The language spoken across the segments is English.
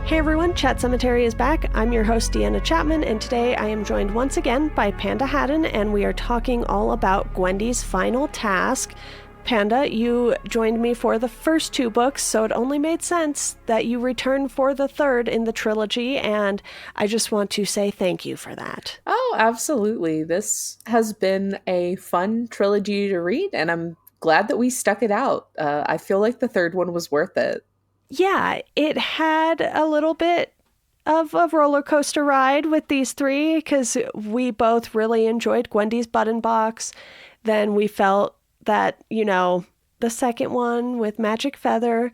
Hey everyone, Chat Sematary is back. I'm your host, Deanna Chapman, and today I am joined once again by Panda Hatton, and we are talking all about Gwendy's final task. Panda, you joined me for the first two books, so it only made sense that you return for the third in the trilogy, and I just want to say thank you for that. Oh, absolutely. This has been a fun trilogy to read, and I'm glad that we stuck it out. I feel like the third one was worth it. Yeah, it had a little bit of a roller coaster ride with these three because we both really enjoyed Gwendy's button box. Then we felt that, the second one with Magic Feather,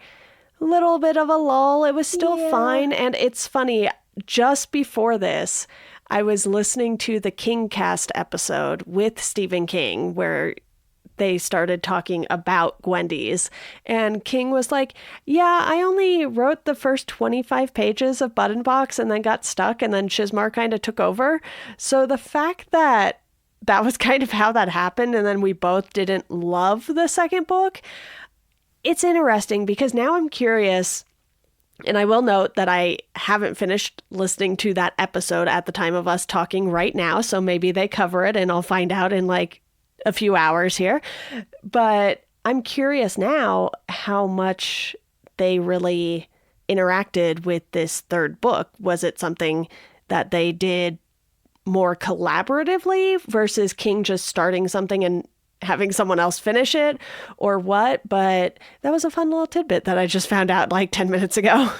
a little bit of a lull. It was still fine. And it's funny, just before this, I was listening to the Kingcast episode with Stephen King where they started talking about Gwendy's. And King was like, yeah, I only wrote the first 25 pages of Button Box and then got stuck, and then Shizmar kind of took over. So the fact that that was kind of how that happened, and then we both didn't love the second book, it's interesting because now I'm curious. And I will note that I haven't finished listening to that episode at the time of us talking right now. So maybe they cover it and I'll find out in like a few hours here. But I'm curious now how much they really interacted with this third book. Was it something that they did more collaboratively versus King just starting something and having someone else finish it, or what? But that was a fun little tidbit that I just found out like 10 minutes ago.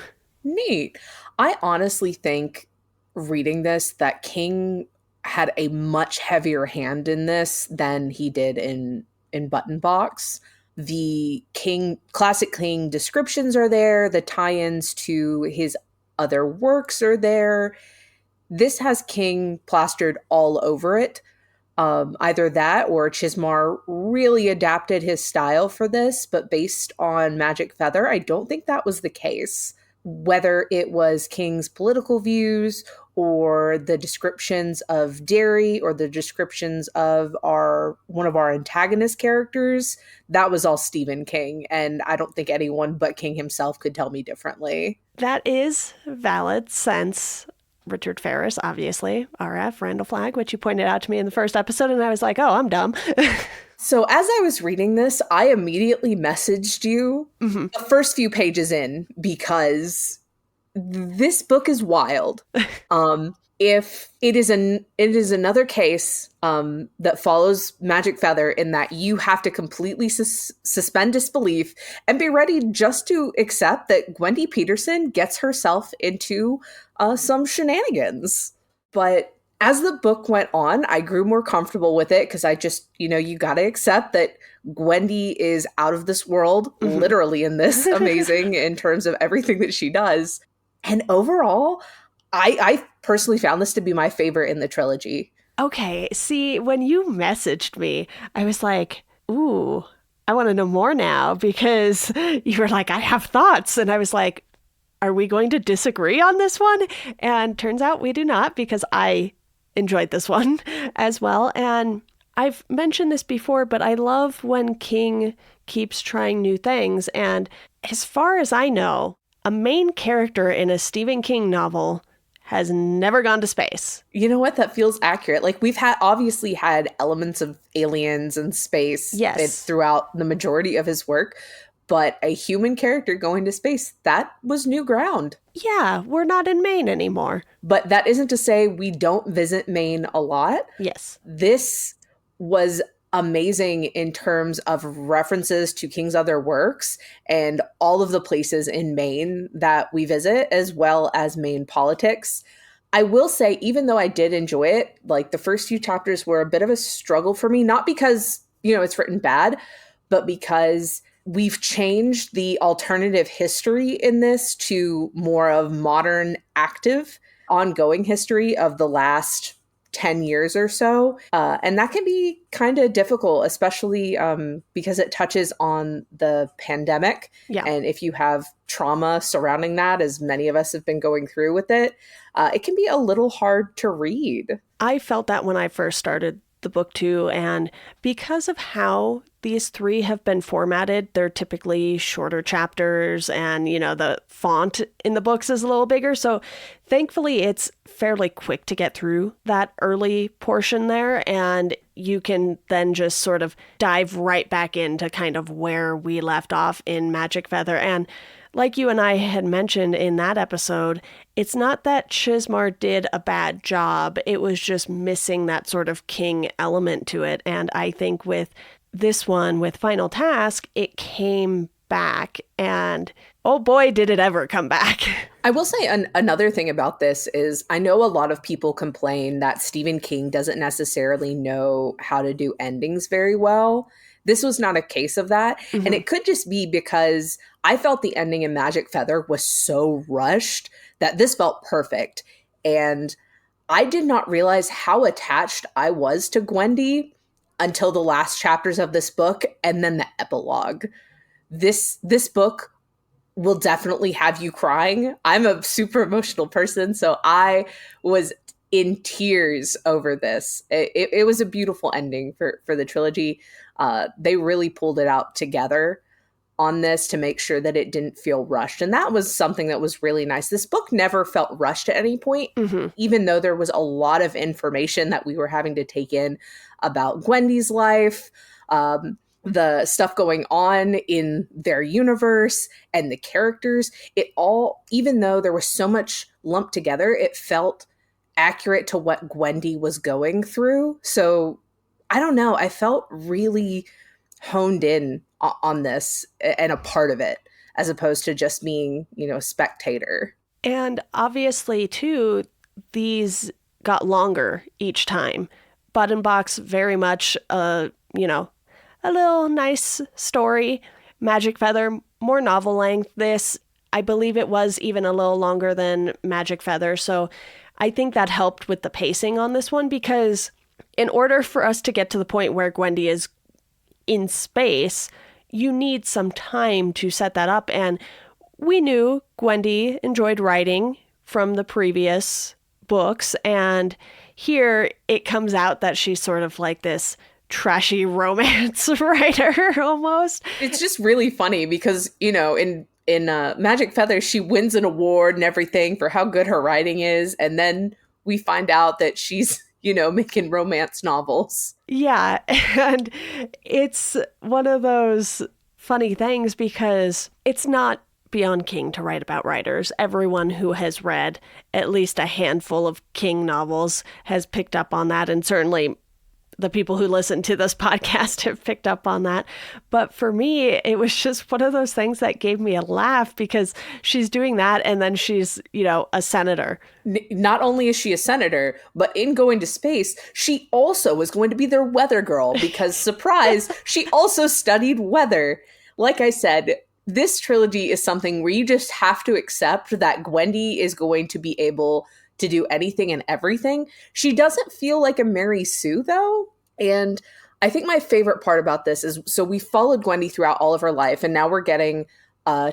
Neat. I honestly think reading this that King had a much heavier hand in this than he did in Button Box. The classic King descriptions are there, the tie-ins to his other works are there. This has King plastered all over it. Either that or Chizmar really adapted his style for this, but based on Magic Feather, I don't think that was the case. Whether it was King's political views or the descriptions of Derry or the descriptions of one of our antagonist characters, that was all Stephen King. And I don't think anyone but King himself could tell me differently. That is valid since Richard Ferris, obviously, RF, Randall Flagg, which you pointed out to me in the first episode, and I was like, oh, I'm dumb. So as I was reading this, I immediately messaged you the first few pages in because this book is wild. If it is another case that follows Magic Feather in that you have to completely suspend disbelief and be ready just to accept that Gwendy Peterson gets herself into some shenanigans. But as the book went on, I grew more comfortable with it because I just, you got to accept that Gwendy is out of this world, literally in this, amazing in terms of everything that she does. And overall, I personally found this to be my favorite in the trilogy. Okay, see, when you messaged me, I was like, ooh, I want to know more now because you were like, I have thoughts. And I was like, are we going to disagree on this one? And turns out we do not because I enjoyed this one as well. And I've mentioned this before, but I love when King keeps trying new things. And as far as I know, a main character in a Stephen King novel has never gone to space. You know what? That feels accurate. Like we've obviously had elements of aliens and space throughout the majority of his work, but a human character going to space, that was new ground. Yeah, we're not in Maine anymore. But that isn't to say we don't visit Maine a lot. Yes. This was amazing in terms of references to King's other works and all of the places in Maine that we visit, as well as Maine politics. I will say, even though I did enjoy it, like the first few chapters were a bit of a struggle for me, not because, it's written bad, but because we've changed the alternative history in this to more of modern, active, ongoing history of the last 10 years or so. And that can be kind of difficult, especially because it touches on the pandemic. Yeah. And if you have trauma surrounding that, as many of us have been going through with it, it can be a little hard to read. I felt that when I first started the book too. And because of how these three have been formatted. They're typically shorter chapters, and, the font in the books is a little bigger. So thankfully, it's fairly quick to get through that early portion there, and you can then just sort of dive right back into kind of where we left off in Magic Feather. And like you and I had mentioned in that episode, it's not that Chismar did a bad job. It was just missing that sort of king element to it. And I think with this one, with Final Task, it came back, and oh boy, did it ever come back. I will say another thing about this is I know a lot of people complain that Stephen King doesn't necessarily know how to do endings very well. This was not a case of that. Mm-hmm. And it could just be because I felt the ending in Magic Feather was so rushed that this felt perfect. And I did not realize how attached I was to Gwendy until the last chapters of this book and then the epilogue. This book will definitely have you crying. I'm a super emotional person, so I was in tears over this. It was a beautiful ending for the trilogy. They really pulled it out together on this to make sure that it didn't feel rushed. And that was something that was really nice. This book never felt rushed at any point, even though there was a lot of information that we were having to take in about Gwendy's life, the stuff going on in their universe and the characters. It all, even though there was so much lumped together, it felt accurate to what Gwendy was going through. So I don't know. I felt really honed in on this and a part of it, as opposed to just being, a spectator. And obviously, too, these got longer each time. Button Box, very much, a little nice story. Magic Feather, more novel length. This, I believe it was even a little longer than Magic Feather. So I think that helped with the pacing on this one, because in order for us to get to the point where Gwendy is in space, you need some time to set that up. And we knew Gwendy enjoyed writing from the previous books. And here it comes out that she's sort of like this trashy romance writer almost. It's just really funny because, in Magic Feather, she wins an award and everything for how good her writing is. And then we find out that she's, making romance novels. Yeah. And it's one of those funny things because it's not beyond King to write about writers. Everyone who has read at least a handful of King novels has picked up on that. And certainly the people who listen to this podcast have picked up on that. But for me, it was just one of those things that gave me a laugh because she's doing that and then she's, a senator. Not only is she a senator, but in Going to Space, she also was going to be their weather girl because, surprise, she also studied weather. Like I said, this trilogy is something where you just have to accept that Gwendy is going to be able to do anything and everything. She doesn't feel like a Mary Sue, though. And I think my favorite part about this is, so we followed Gwendy throughout all of her life, and now we're getting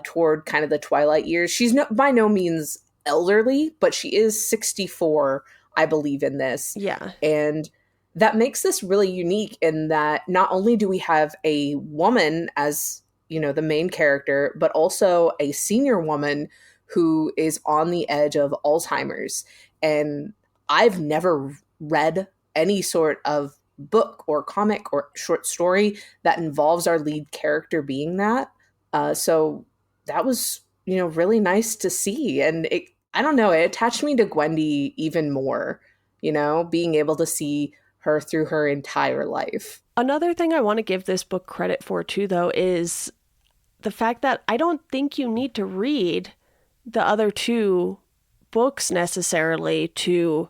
toward kind of the twilight years. She's by no means elderly, but she is 64, I believe, in this. Yeah. And that makes this really unique in that not only do we have a woman as, the main character, but also a senior woman who is on the edge of Alzheimer's. And I've never read any sort of book or comic or short story that involves our lead character being that. So that was, really nice to see. And it attached me to Gwendy even more, being able to see her through her entire life. Another thing I want to give this book credit for too, though, is the fact that I don't think you need to read the other two books necessarily to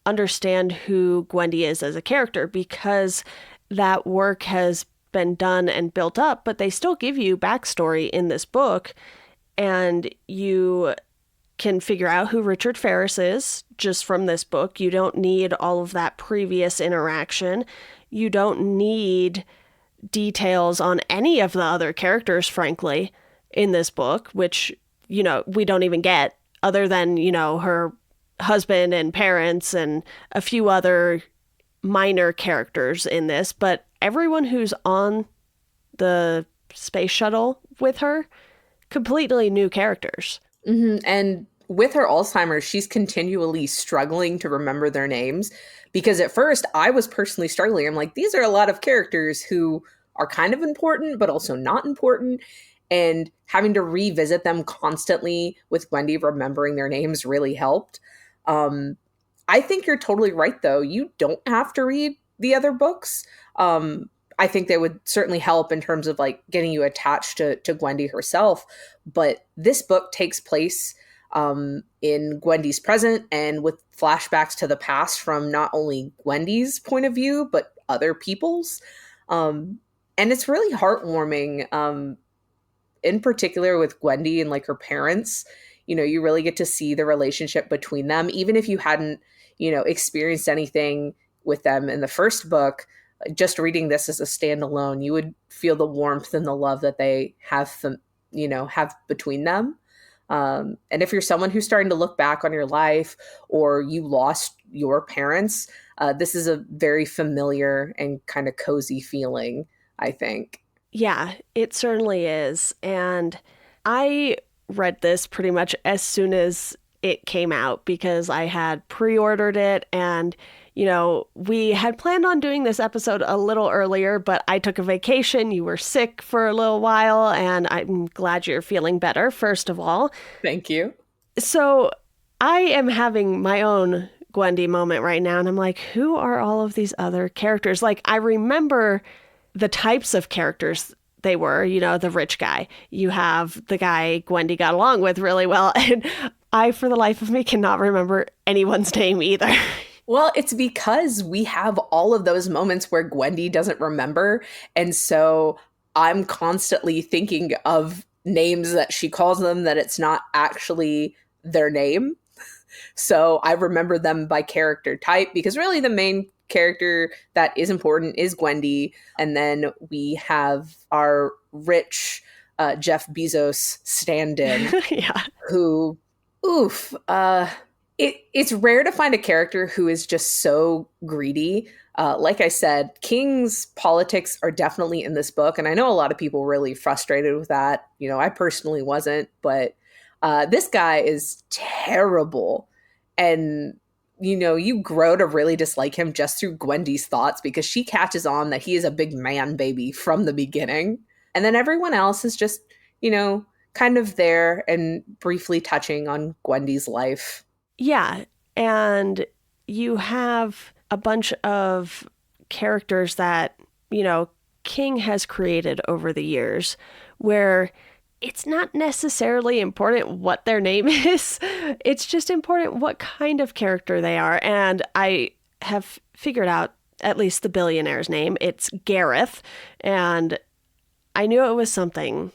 understand who Gwendy is as a character, because that work has been done and built up, but they still give you backstory in this book, and you can figure out who Richard Ferris is just from this book. You don't need all of that previous interaction. You don't need details on any of the other characters, frankly, in this book, which we don't even get, other than, her husband and parents and a few other minor characters in this. But everyone who's on the space shuttle with her. Completely new characters. And with her Alzheimer's, she's continually struggling to remember their names because at first I was personally struggling. I'm like, these are a lot of characters who are kind of important, but also not important. And having to revisit them constantly with Gwendy remembering their names really helped. Um, I think you're totally right, though. You don't have to read the other books. I think they would certainly help in terms of like getting you attached to Gwendy herself. But this book takes place in Gwendy's present and with flashbacks to the past from not only Gwendy's point of view, but other people's. Um, and it's really heartwarming. In particular with Gwendy and like her parents, you really get to see the relationship between them, even if you hadn't, experienced anything with them in the first book. Just reading this as a standalone, you would feel the warmth and the love that they have between them. And if you're someone who's starting to look back on your life or you lost your parents, this is a very familiar and kind of cozy feeling, I think. Yeah, it certainly is. And I read this pretty much as soon as it came out because I had pre-ordered it, and we had planned on doing this episode a little earlier, but I took a vacation. You were sick for a little while, and I'm glad you're feeling better, first of all. Thank you. So I am having my own Gwendy moment right now, and I'm like, who are all of these other characters? Like, I remember the types of characters they were, the rich guy. You have the guy Gwendy got along with really well. And I, for the life of me, cannot remember anyone's name either. Well, it's because we have all of those moments where Gwendy doesn't remember. And so I'm constantly thinking of names that she calls them that it's not actually their name. So I remember them by character type because really the main character that is important is Gwendy. And then we have our rich Jeff Bezos stand-in Yeah. who, it's rare to find a character who is just so greedy. Like I said, King's politics are definitely in this book. And I know a lot of people were really frustrated with that. I personally wasn't, but this guy is terrible. And you grow to really dislike him just through Gwendy's thoughts because she catches on that he is a big man baby from the beginning. And then everyone else is just, kind of there and briefly touching on Gwendy's life. Yeah. And you have a bunch of characters that, King has created over the years where it's not necessarily important what their name is. It's just important what kind of character they are. And I have figured out at least the billionaire's name. It's Gareth. And I knew it was something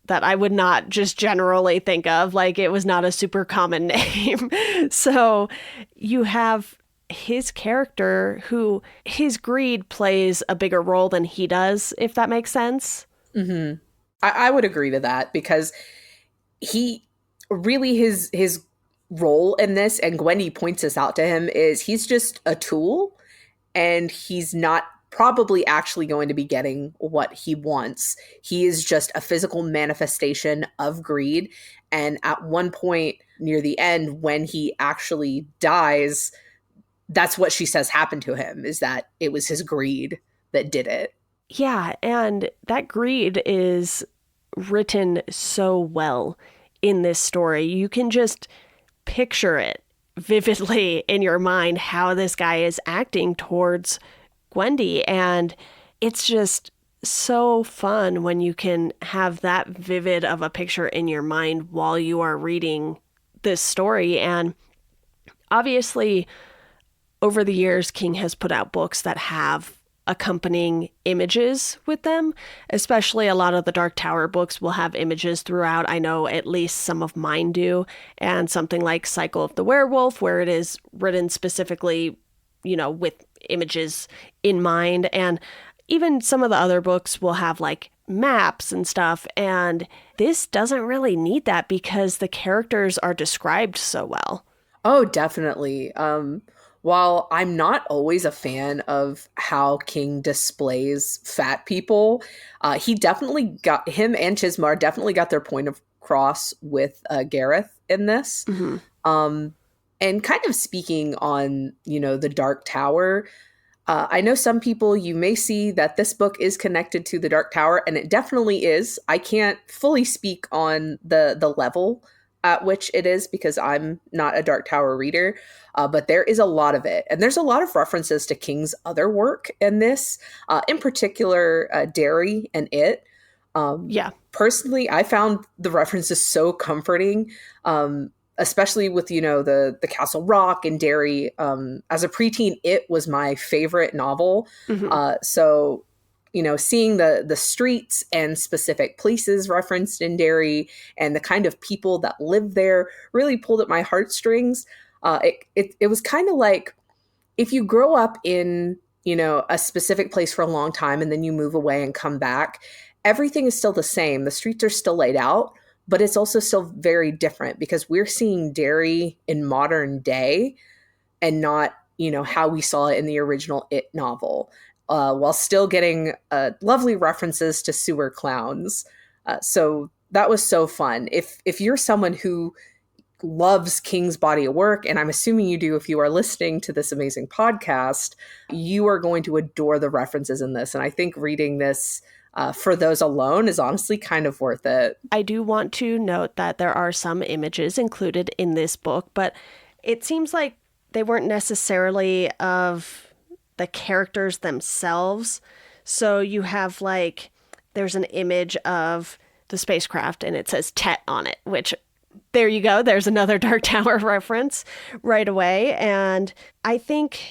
that I would not just generally think of. Like, it was not a super common name. So you have his character who his greed plays a bigger role than he does, if that makes sense. Mm-hmm. I would agree to that because he really his role in this, and Gwendy points this out to him, is he's just a tool and he's not probably actually going to be getting what he wants. He is just a physical manifestation of greed. And at one point near the end, when he actually dies, that's what she says happened to him, is that it was his greed that did it. Yeah, and that greed is written so well in this story. You can just picture it vividly in your mind how this guy is acting towards Gwendy, and it's just so fun when you can have that vivid of a picture in your mind while you are reading this story. And obviously, over the years, King has put out books that have accompanying images with them, especially a lot of the Dark Tower books will have images throughout. I know at least some of mine do. And something like Cycle of the Werewolf, where it is written specifically, with images in mind. And even some of the other books will have like maps and stuff. And this doesn't really need that because the characters are described so well. Oh, definitely. while I'm not always a fan of how King displays fat people, he definitely got him and Chismar definitely got their point of cross with Gareth in this. Mm-hmm. Um, and kind of speaking on, the Dark Tower, I know some people, you may see that this book is connected to the Dark Tower, and it definitely is. I can't fully speak on the level at which it is because I'm not a Dark Tower reader, but there is a lot of it. And there's a lot of references to King's other work in this, in particular, Derry and It. Yeah. Personally, I found the references so comforting. Especially with the Castle Rock and Derry. As a preteen, It was my favorite novel. Mm-hmm. So seeing the streets and specific places referenced in Derry and the kind of people that live there really pulled at my heartstrings. It was kind of like if you grow up in a specific place for a long time and then you move away and come back, everything is still the same. The streets are still laid out, but it's also still very different because we're seeing Derry in modern day and not how we saw it in the original It novel, while still getting lovely references to sewer clowns. So that was so fun. If you're someone who loves King's body of work, and I'm assuming you do if you are listening to this amazing podcast, you are going to adore the references in this. And I think reading this for those alone is honestly kind of worth it. I do want to note that there are some images included in this book, but it seems like they weren't necessarily of the characters themselves. So you have there's an image of the spacecraft and it says Tet on it, which there you go. There's another Dark Tower reference right away. And I think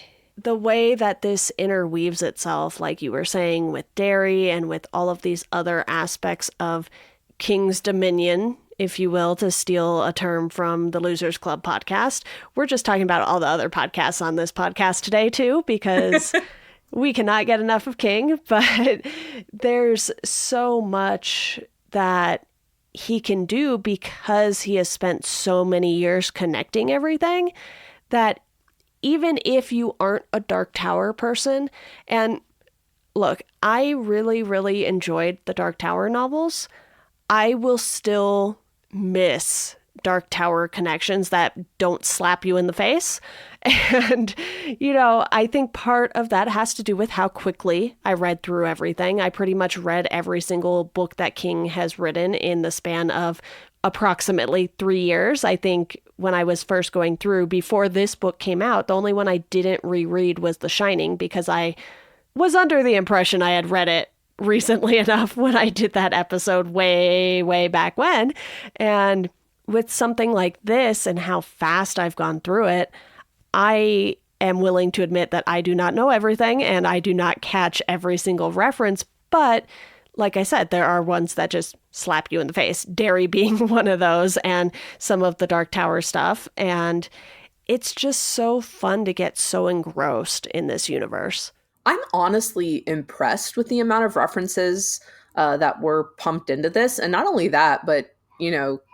the way that this interweaves itself, like you were saying, with Derry and with all of these other aspects of King's Dominion, if you will, to steal a term from the Losers Club podcast. We're just talking about all the other podcasts on this podcast today, too, because we cannot get enough of King. But there's so much that he can do because he has spent so many years connecting everything that even if you aren't a Dark Tower person, and look, I really, really enjoyed the Dark Tower novels, I will still miss Dark Tower connections that don't slap you in the face. And, I think part of that has to do with how quickly I read through everything. I pretty much read every single book that King has written in the span of approximately 3 years. I think when I was first going through, before this book came out, the only one I didn't reread was The Shining because I was under the impression I had read it recently enough when I did that episode way, way back when. And with something like this and how fast I've gone through it, I am willing to admit that I do not know everything and I do not catch every single reference. But like I said, there are ones that just slap you in the face, Derry being one of those, and some of the Dark Tower stuff. And it's just so fun to get so engrossed in this universe. I'm honestly impressed with the amount of references that were pumped into this. And not only that, but,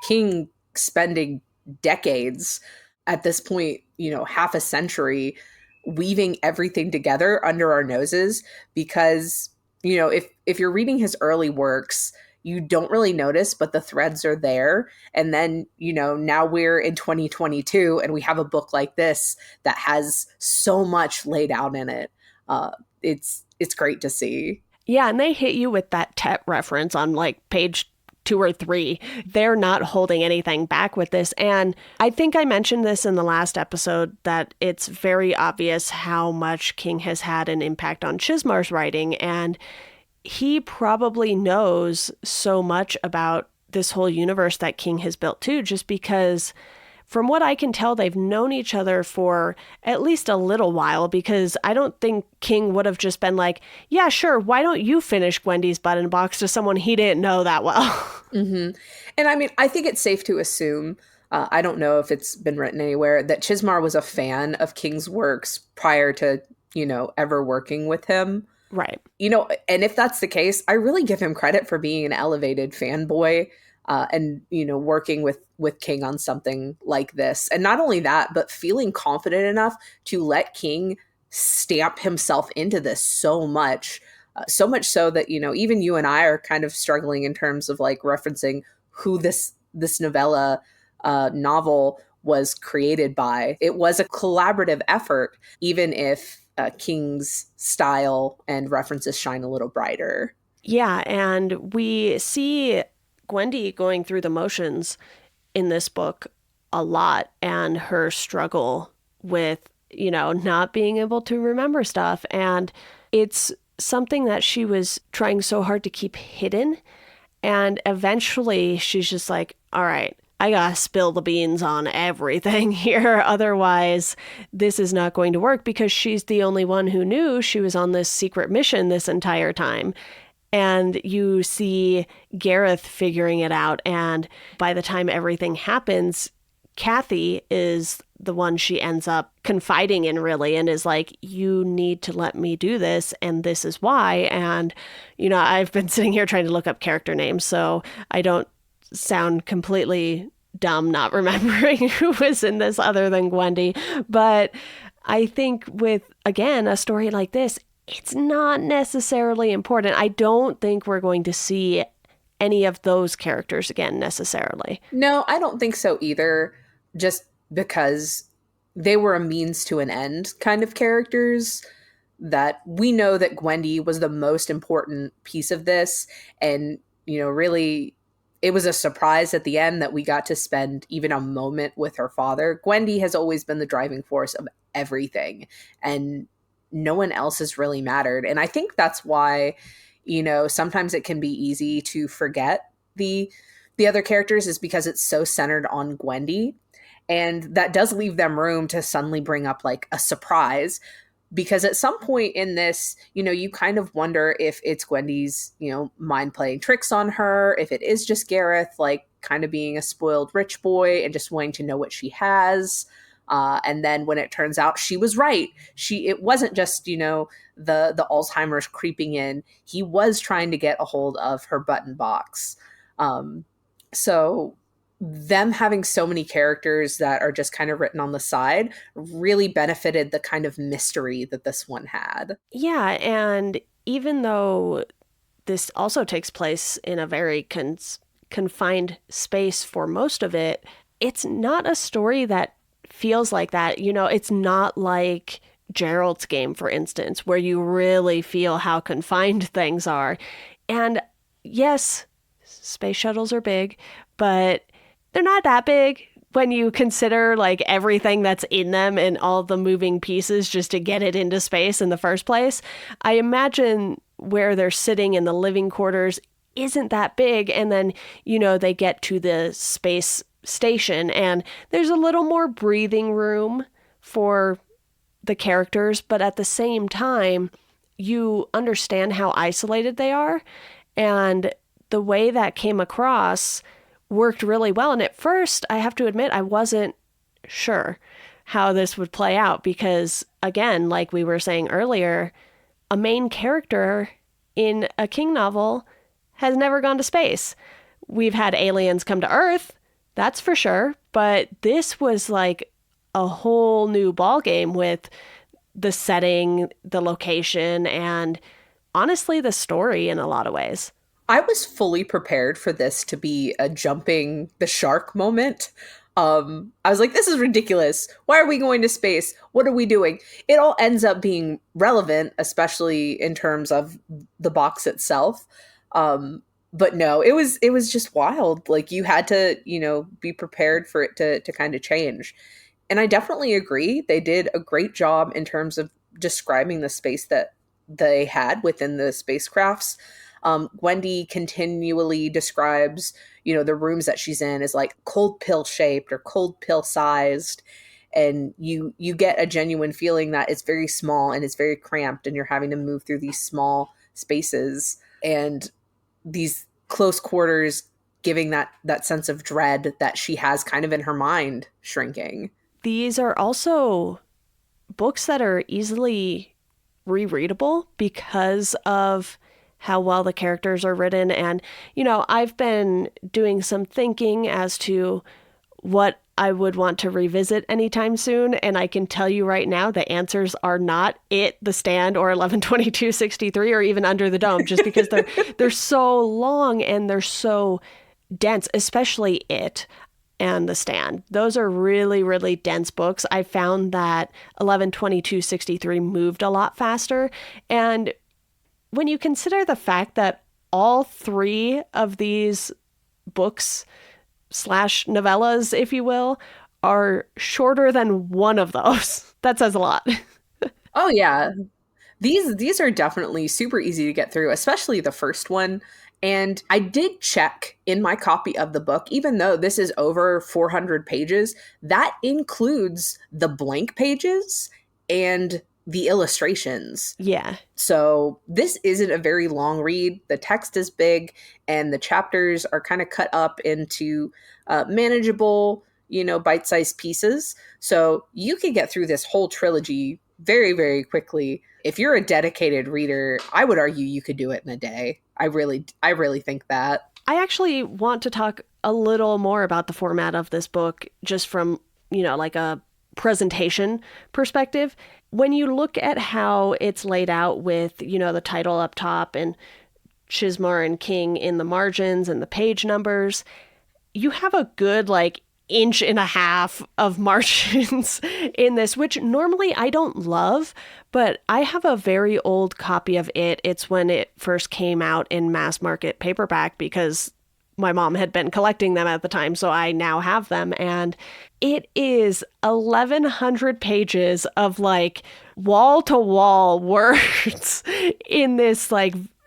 King spending decades at this point, half a century weaving everything together under our noses because, if you're reading his early works, you don't really notice, but the threads are there. And then, now we're in 2022 and we have a book like this that has so much laid out in it. It's great to see. Yeah, and they hit you with that Tet reference on page 2 or 3. They're not holding anything back with this. And I think I mentioned this in the last episode that it's very obvious how much King has had an impact on Chismar's writing. And he probably knows so much about this whole universe that King has built too, just because from what I can tell, they've known each other for at least a little while, because I don't think King would have just been like, yeah, sure, why don't you finish Gwendy's button box to someone he didn't know that well? Mm-hmm. And I mean, I think it's safe to assume, I don't know if it's been written anywhere, that Chismar was a fan of King's works prior to, ever working with him. Right. And if that's the case, I really give him credit for being an elevated fanboy. and working with King on something like this. And not only that, but feeling confident enough to let King stamp himself into this so much so that even you and I are kind of struggling in terms of like referencing who this novella novel was created by. It was a collaborative effort, even if King's style and references shine a little brighter. Yeah, and we see Gwendy going through the motions in this book a lot, and her struggle with, not being able to remember stuff. And it's something that she was trying so hard to keep hidden. And eventually she's just like, all right, I gotta spill the beans on everything here. Otherwise, this is not going to work, because she's the only one who knew she was on this secret mission this entire time. And you see Gareth figuring it out. And by the time everything happens, Kathy is the one she ends up confiding in, really, and is like, you need to let me do this, and this is why. And, I've been sitting here trying to look up character names, so I don't sound completely dumb not remembering who was in this other than Gwendy. But I think with, again, a story like this, it's not necessarily important. I don't think we're going to see any of those characters again necessarily. No, I don't think so either, just because they were a means to an end kind of characters. That we know that Gwendy was the most important piece of this, and really it was a surprise at the end that we got to spend even a moment with her father. Gwendy has always been the driving force of everything, and no one else has really mattered. And I think that's why, sometimes it can be easy to forget the other characters, is because it's so centered on Gwendy. And that does leave them room to suddenly bring up like a surprise, because at some point in this, you kind of wonder if it's Gwendy's, mind playing tricks on her, if it is just Gareth, like kind of being a spoiled rich boy and just wanting to know what she has. And then when it turns out she was right, it wasn't just, the Alzheimer's creeping in. He was trying to get a hold of her button box. So them having so many characters that are just kind of written on the side really benefited the kind of mystery that this one had. Yeah, and even though this also takes place in a very confined space for most of it, it's not a story that feels like that. It's not like Gerald's Game, for instance, where you really feel how confined things are. And yes, space shuttles are big, but they're not that big when you consider like everything that's in them and all the moving pieces just to get it into space in the first place. I imagine where they're sitting in the living quarters isn't that big. And then, they get to the space station and there's a little more breathing room for the characters. But at the same time, you understand how isolated they are. And the way that came across worked really well. And at first, I have to admit, I wasn't sure how this would play out because, again, like we were saying earlier, a main character in a King novel has never gone to space. We've had aliens come to Earth, that's for sure, but this was like a whole new ballgame with the setting, the location, and honestly, the story in a lot of ways. I was fully prepared for this to be a jumping the shark moment. I was like, this is ridiculous. Why are we going to space? What are we doing? It all ends up being relevant, especially in terms of the box itself. But no, it was just wild. Like you had to, be prepared for it to kind of change. And I definitely agree. They did a great job in terms of describing the space that they had within the spacecrafts. Gwendy continually describes, the rooms that she's in as like cold pill shaped or cold pill sized. And you get a genuine feeling that it's very small and it's very cramped and you're having to move through these small spaces and these close quarters giving that sense of dread that she has kind of in her mind shrinking. These are also books that are easily rereadable because of how well the characters are written. And, I've been doing some thinking as to what I would want to revisit anytime soon. And I can tell you right now, the answers are not It, The Stand, or 11/22/63, or even Under the Dome, just because they're so long and they're so dense, especially It and The Stand. Those are really, really dense books. I found that 11/22/63 moved a lot faster. And when you consider the fact that all three of these books slash novellas, if you will, are shorter than one of those, that says a lot. Oh yeah. These are definitely super easy to get through, especially the first one. And I did check in my copy of the book, even though this is over 400 pages, that includes the blank pages and the illustrations. Yeah. So this isn't a very long read. The text is big and the chapters are kind of cut up into manageable, bite-sized pieces. So you can get through this whole trilogy very, very quickly. If you're a dedicated reader, I would argue you could do it in a day. I really think that. I actually want to talk a little more about the format of this book, just from, like a presentation perspective. When you look at how it's laid out with, the title up top and Chismar and King in the margins and the page numbers, you have a good, inch and a half of margins in this, which normally I don't love, but I have a very old copy of it. It's when it first came out in mass market paperback, because my mom had been collecting them at the time, so I now have them. And it is 1,100 pages of wall-to-wall words in this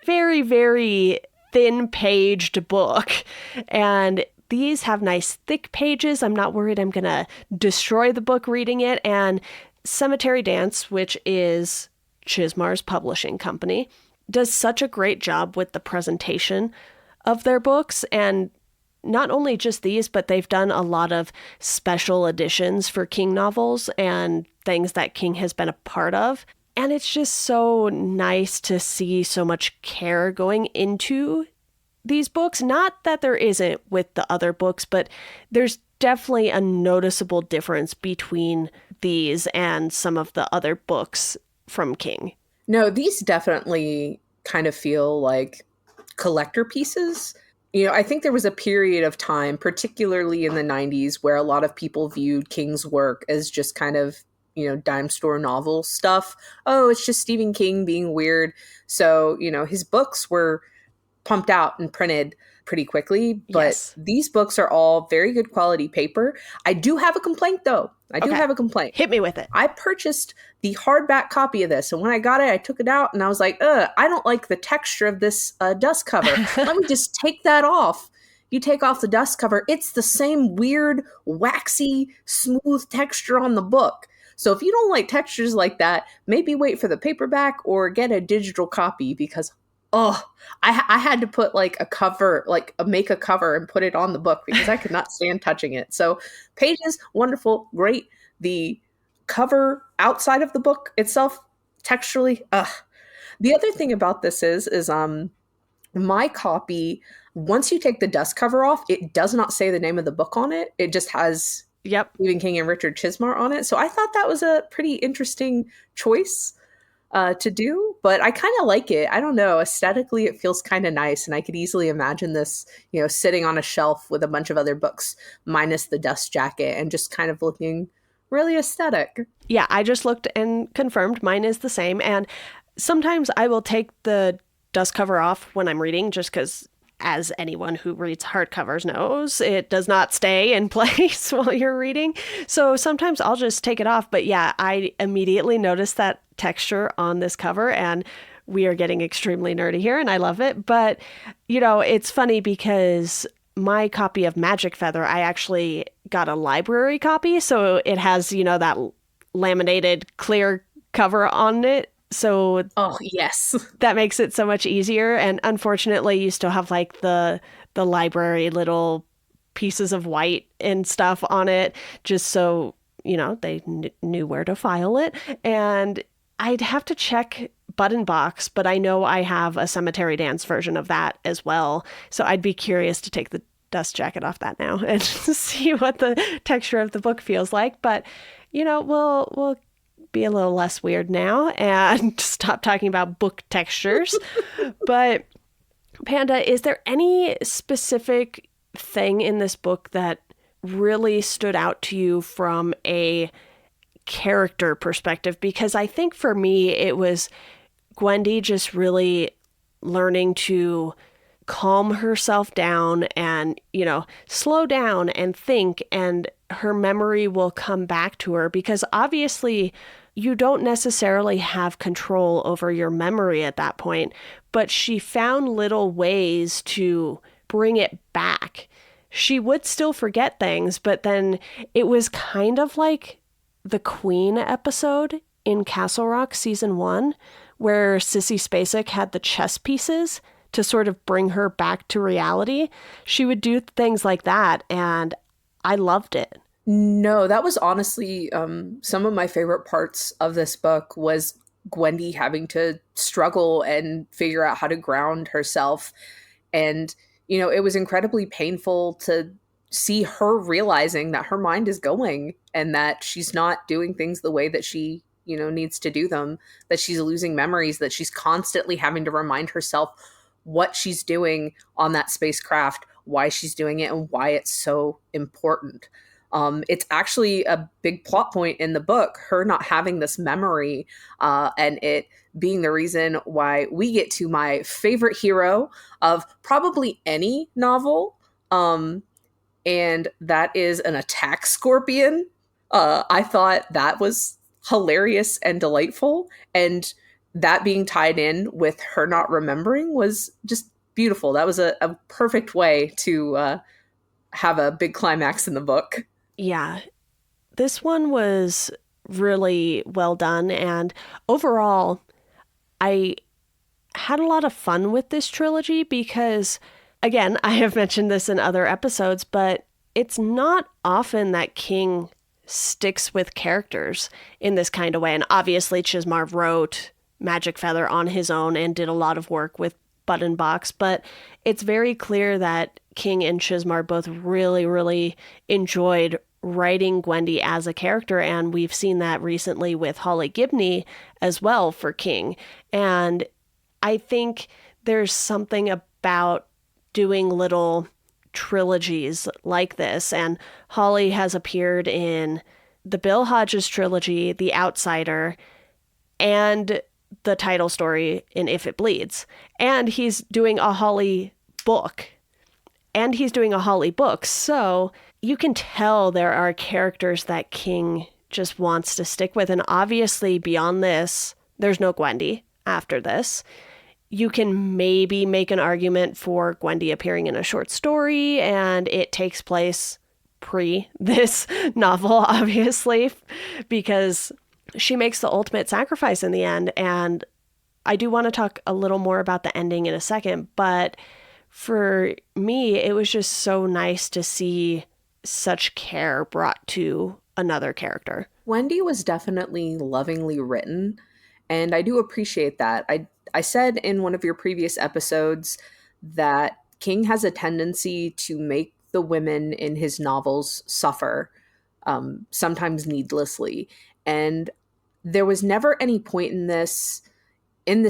very, very thin-paged book. And these have nice thick pages. I'm not worried I'm going to destroy the book reading it. And Sematary Dance, which is Chismar's publishing company, does such a great job with the presentation of their books. And not only just these, but they've done a lot of special editions for King novels and things that King has been a part of. And it's just so nice to see so much care going into these books. Not that there isn't with the other books, but there's definitely a noticeable difference between these and some of the other books from King. No, these definitely kind of feel like collector pieces. I think there was a period of time, particularly in the 90s, where a lot of people viewed King's work as just kind of, dime store novel stuff. Oh, it's just Stephen King being weird. So, his books were pumped out and printed pretty quickly, but Yes. These books are all very good quality paper. I do have a complaint though. Hit me with it. I purchased the hardback copy of this, and when I got it, I took it out and I was like, I don't like the texture of this dust cover. Let me just take that off. You take off the dust cover, it's the same weird, waxy, smooth texture on the book. So if you don't like textures like that, maybe wait for the paperback or get a digital copy, because I had to put make a cover and put it on the book because I could not stand touching it. So pages, wonderful, great. The cover outside of the book itself, texturally, The other thing about this is my copy, once you take the dust cover off, it does not say the name of the book on it. It just has Stephen King and Richard Chismar on it. So I thought that was a pretty interesting choice to do, but I kind of like it. I don't know. Aesthetically, it feels kind of nice, and I could easily imagine this, sitting on a shelf with a bunch of other books, minus the dust jacket, and just kind of looking really aesthetic. Yeah, I just looked and confirmed mine is the same. And sometimes I will take the dust cover off when I'm reading, just because, as anyone who reads hardcovers knows, it does not stay in place while you're reading. So sometimes I'll just take it off. But yeah, I immediately noticed that texture on this cover, and we are getting extremely nerdy here, and I love it. But, it's funny because my copy of Magic Feather, I actually got a library copy. So it has, that laminated clear cover on it. So yes, that makes it so much easier. And unfortunately, you still have the library little pieces of white and stuff on it, just so they knew where to file it. And I'd have to check Button Box, but I know I have a Cemetery Dance version of that as well. So I'd be curious to take the dust jacket off that now and see what the texture of the book feels like. But we'll be a little less weird now and stop talking about book textures. But Panda, is there any specific thing in this book that really stood out to you from a character perspective? Because I think for me, it was Gwendy just really learning to calm herself down and, slow down and think, and her memory will come back to her, because obviously you don't necessarily have control over your memory at that point, but she found little ways to bring it back. She would still forget things, but then it was kind of like the Queen episode in Castle Rock season 1, where Sissy Spacek had the chess pieces to sort of bring her back to reality. She would do things like that, and I loved it. No, that was honestly some of my favorite parts of this book was Gwendy having to struggle and figure out how to ground herself. And, it was incredibly painful to see her realizing that her mind is going and that she's not doing things the way that she, needs to do them, that she's losing memories, that she's constantly having to remind herself what she's doing on that spacecraft, why she's doing it, and why it's so important. It's actually a big plot point in the book, her not having this memory, and it being the reason why we get to my favorite hero of probably any novel, and that is an attack scorpion. I thought that was hilarious and delightful, and that being tied in with her not remembering was just beautiful. That was a perfect way to have a big climax in the book. Yeah, this one was really well done, and overall, I had a lot of fun with this trilogy because, again, I have mentioned this in other episodes, but it's not often that King sticks with characters in this kind of way. And obviously, Chizmar wrote Magic Feather on his own and did a lot of work with Button Box, but it's very clear that King and Chizmar both really, really enjoyed writing Gwendy as a character, and we've seen that recently with Holly Gibney as well for King. And I think there's something about doing little trilogies like this, and Holly has appeared in the Bill Hodges trilogy, The Outsider, and the title story in If It Bleeds. And he's doing a Holly book. So you can tell there are characters that King just wants to stick with. And obviously beyond this, there's no Gwendy after this. You can maybe make an argument for Gwendy appearing in a short story, and it takes place pre this novel, obviously, because she makes the ultimate sacrifice in the end. And I do want to talk a little more about the ending in a second, but for me, it was just so nice to see such care brought to another character. Wendy was definitely lovingly written, and I do appreciate that. I said in one of your previous episodes that King has a tendency to make the women in his novels suffer, sometimes needlessly. And there was never any point in this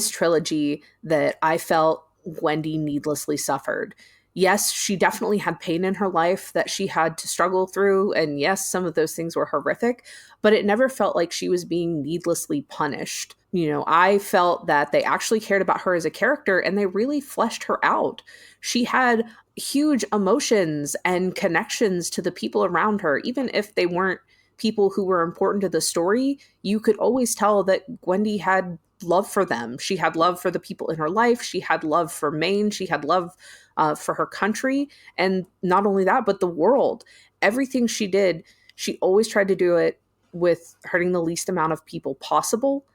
trilogy that I felt Gwendy needlessly suffered. Yes, she definitely had pain in her life that she had to struggle through. And yes, some of those things were horrific, but it never felt like she was being needlessly punished. I felt that they actually cared about her as a character and they really fleshed her out. She had huge emotions and connections to the people around her. Even if they weren't people who were important to the story, you could always tell that Gwendy had love for them. She had love for the people in her life. She had love for Maine. She had love for her country. And not only that, but the world. Everything she did, she always tried to do it with hurting the least amount of people possible.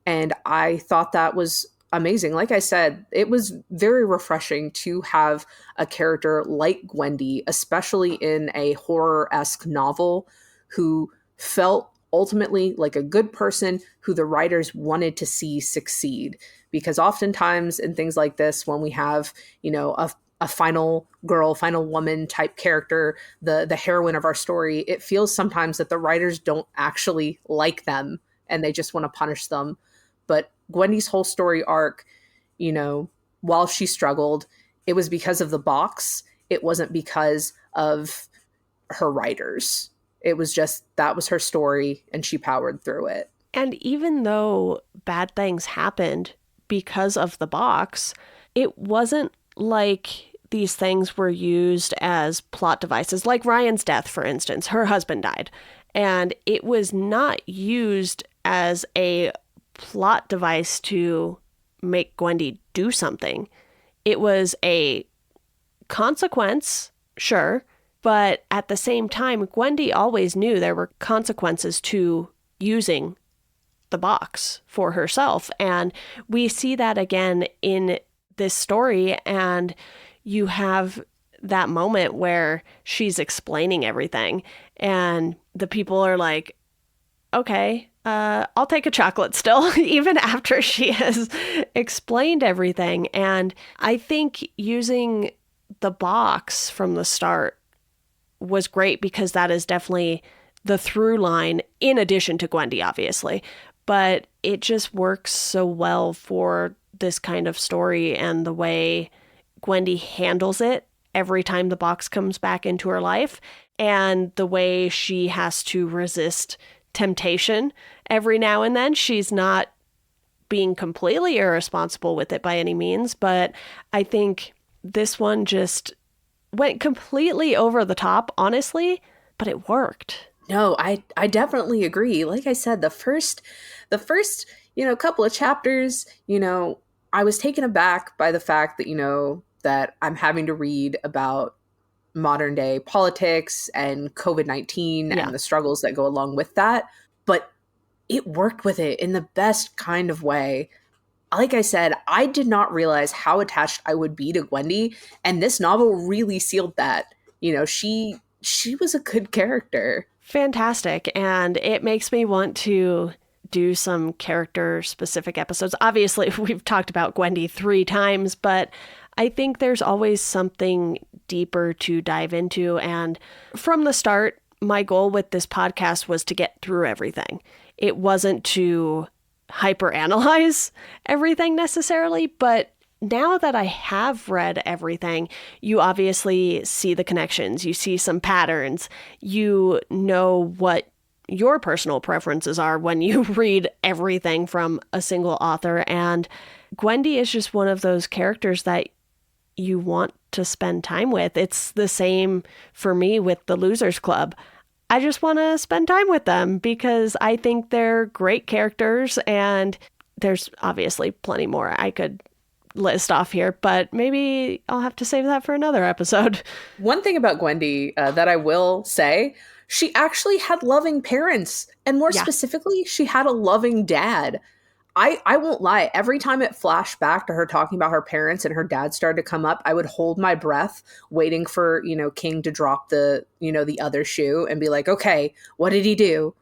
And I thought that was amazing. Like I said, it was very refreshing to have a character like Gwendy, especially in a horror-esque novel, who felt ultimately like a good person who the writers wanted to see succeed. Because oftentimes in things like this, when we have, a final girl, final woman type character, the heroine of our story, it feels sometimes that the writers don't actually like them and they just want to punish them. But Gwendy's whole story arc, you know, while she struggled, it was because of the box. It wasn't because of her writers. It was just that was her story and she powered through it. And even though bad things happened because of the box, it wasn't like these things were used as plot devices, like Ryan's death, for instance. Her husband died, and it was not used as a plot device to make Gwendy do something. It was a consequence, sure, but at the same time, Gwendy always knew there were consequences to using the box for herself. And we see that again in this story. And you have that moment where she's explaining everything, and the people are like, okay, I'll take a chocolate still, even after she has explained everything. And I think using the box from the start was great because that is definitely the through line, in addition to Gwendy, obviously. But it just works so well for this kind of story and the way Gwendy handles it every time the box comes back into her life, and the way she has to resist temptation every now and then. She's not being completely irresponsible with it by any means, but I think this one just went completely over the top, honestly, but it worked. No, I definitely agree. Like I said, the first, couple of chapters, I was taken aback by the fact that, that I'm having to read about modern day politics and COVID-19 Yeah. and the struggles that go along with that. But it worked with it in the best kind of way. Like I said, I did not realize how attached I would be to Gwendy, and this novel really sealed that. She was a good character. Fantastic. And it makes me want to do some character specific episodes. Obviously, we've talked about Gwendy 3 times, but I think there's always something deeper to dive into. And from the start, my goal with this podcast was to get through everything. It wasn't to hyper-analyze everything necessarily, but now that I have read everything, you obviously see the connections. You see some patterns. You know what your personal preferences are when you read everything from a single author. And Gwendy is just one of those characters that you want to spend time with. It's the same for me with the Losers Club. I just want to spend time with them because I think they're great characters, and there's obviously plenty more I could list off here, but maybe I'll have to save that for another episode. One thing about Gwendy that I will say, she actually had loving parents, and more Yeah. specifically, she had a loving dad. I won't lie. Every time it flashed back to her talking about her parents and her dad started to come up, I would hold my breath waiting for, King to drop the other shoe and be like, okay, what did he do?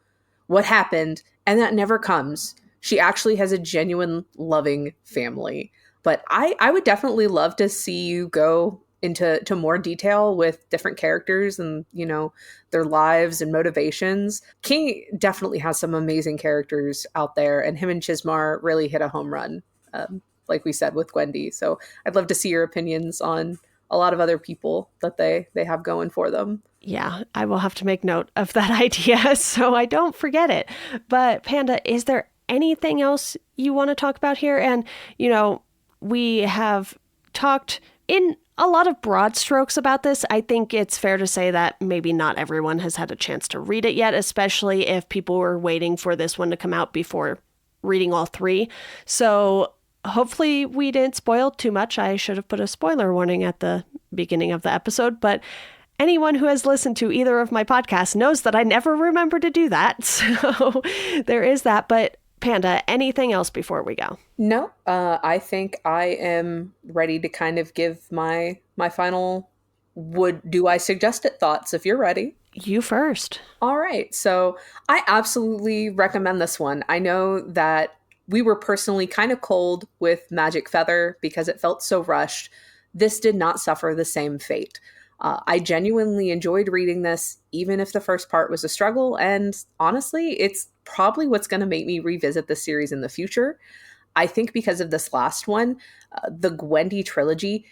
What happened? And that never comes. She actually has a genuine loving family. But I would definitely love to see you go into more detail with different characters and, their lives and motivations. King definitely has some amazing characters out there, and him and Chismar really hit a home run, like we said with Gwendy. So I'd love to see your opinions on a lot of other people that they have going for them. Yeah, I will have to make note of that idea so I don't forget it. But Panda, is there anything else you want to talk about here? And, we have talked in a lot of broad strokes about this. I think it's fair to say that maybe not everyone has had a chance to read it yet, especially if people were waiting for this one to come out before reading all 3. So hopefully we didn't spoil too much. I should have put a spoiler warning at the beginning of the episode, but anyone who has listened to either of my podcasts knows that I never remember to do that. So there is that. But Panda, anything else before we go? No, I think I am ready to kind of give my final do I suggest it thoughts if you're ready. You first. All right. So I absolutely recommend this one. I know that we were personally kind of cold with Magic Feather because it felt so rushed. This did not suffer the same fate. I genuinely enjoyed reading this, even if the first part was a struggle. And honestly, it's probably what's going to make me revisit the series in the future. I think because of this last one, the Gwendy trilogy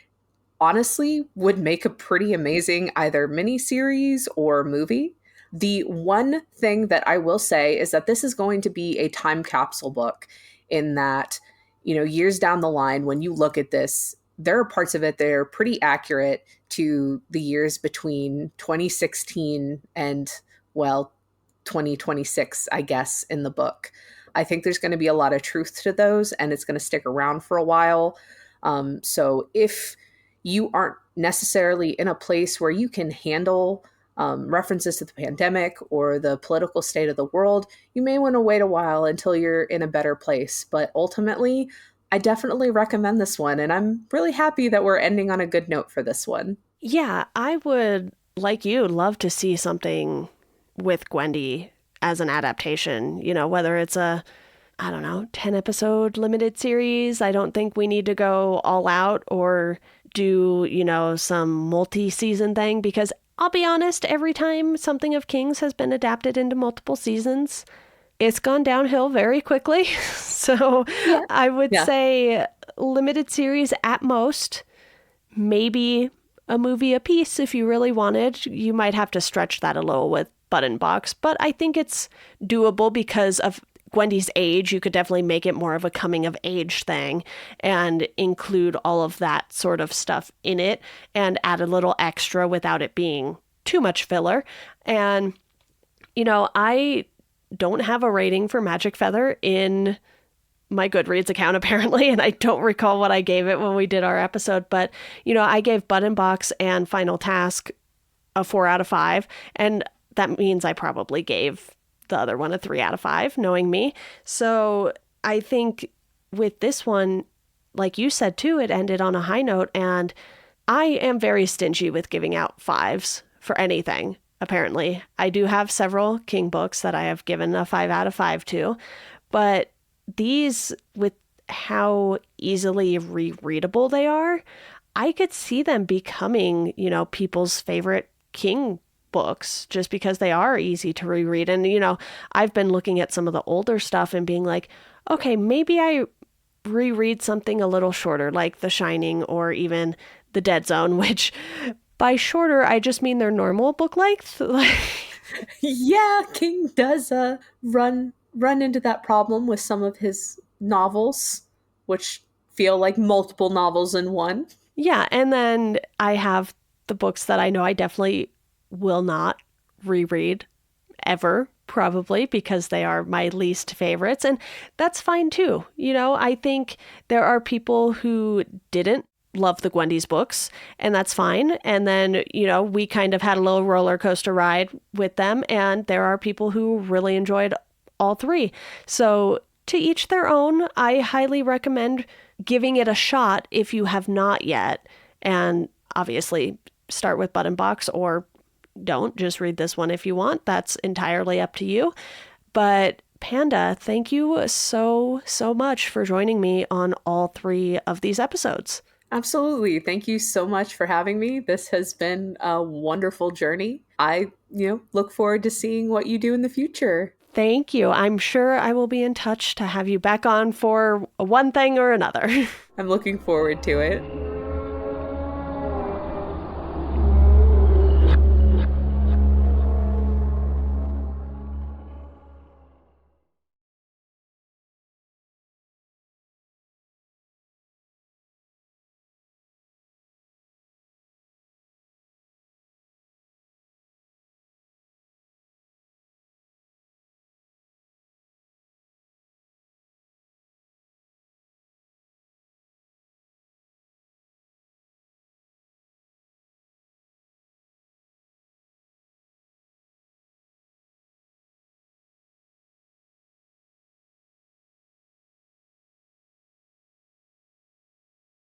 honestly would make a pretty amazing either miniseries or movie. The one thing that I will say is that this is going to be a time capsule book in that, years down the line, when you look at this, there are parts of it that are pretty accurate to the years between 2016 and, well, 2026, I guess, in the book. I think there's going to be a lot of truth to those and it's going to stick around for a while. So if you aren't necessarily in a place where you can handle references to the pandemic or the political state of the world, you may want to wait a while until you're in a better place. But ultimately, I definitely recommend this one. And I'm really happy that we're ending on a good note for this one. Yeah, I would, like you, love to see something with Gwendy as an adaptation, whether it's a, I don't know, 10 episode limited series. I don't think we need to go all out or do, some multi season thing because I'll be honest, every time something of King's has been adapted into multiple seasons, it's gone downhill very quickly. So Yeah. I would Yeah. say limited series at most, maybe a movie a piece if you really wanted. You might have to stretch that a little with Button Box, but I think it's doable because of Gwendy's age. You could definitely make it more of a coming of age thing and include all of that sort of stuff in it and add a little extra without it being too much filler. And, I don't have a rating for Magic Feather in my Goodreads account apparently, and I don't recall what I gave it when we did our episode, but I gave Button Box and Final Task a 4 out of 5, and that means I probably gave the other one a 3 out of 5, knowing me. So I think with this one, like you said too, it ended on a high note, and I am very stingy with giving out 5s for anything. Apparently, I do have several King books that I have given a 5 out of 5 to, but these, with how easily rereadable they are, I could see them becoming, people's favorite King books just because they are easy to reread. And, I've been looking at some of the older stuff and being like, okay, maybe I reread something a little shorter, like The Shining or even The Dead Zone, which by shorter, I just mean their normal book length. Yeah, King does run into that problem with some of his novels, which feel like multiple novels in one. Yeah, and then I have the books that I know I definitely will not reread ever, probably because they are my least favorites. And that's fine too. I think there are people who didn't love the Gwendy's books, and that's fine. And then, we kind of had a little roller coaster ride with them. And there are people who really enjoyed all three. So to each their own. I highly recommend giving it a shot if you have not yet. And obviously, start with Button Box or don't. Just read this one if you want. That's entirely up to you. But Panda, thank you so, so much for joining me on all three of these episodes. Absolutely. Thank you so much for having me. This has been a wonderful journey. I, look forward to seeing what you do in the future. Thank you. I'm sure I will be in touch to have you back on for one thing or another. I'm looking forward to it.